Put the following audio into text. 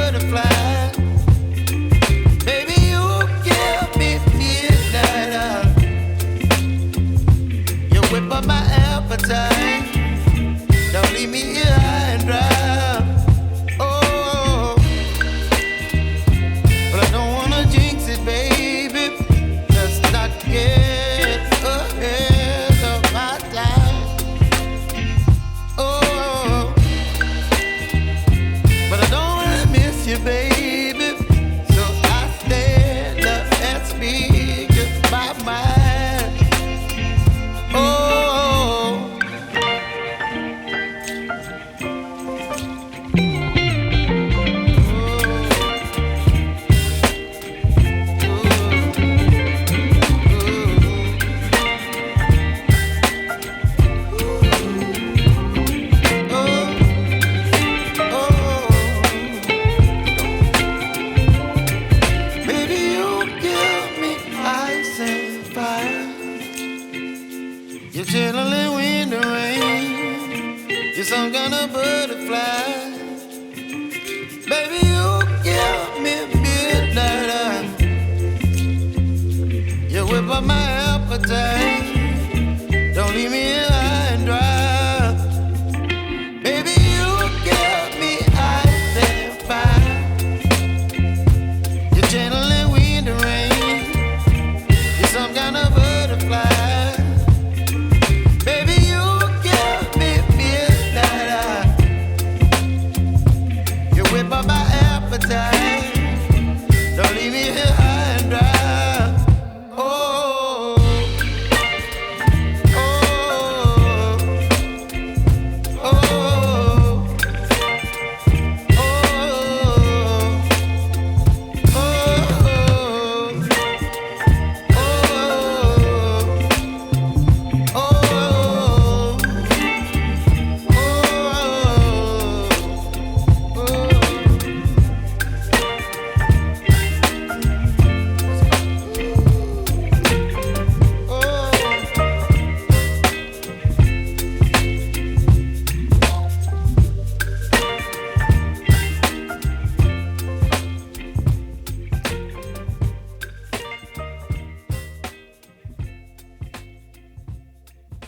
butterfly. Baby, you give me midnight. You whip up my appetite. Don't leave me here high and dry. Oh, but I don't wanna jinx it, baby. Let's not get ahead of my time. Oh, but I don't wanna miss you, baby. So I stand up and speak just my mind. Oh. You're chilling in the rain. You're some kind of butterfly. Baby, you give me midnight. You whip up my appetite.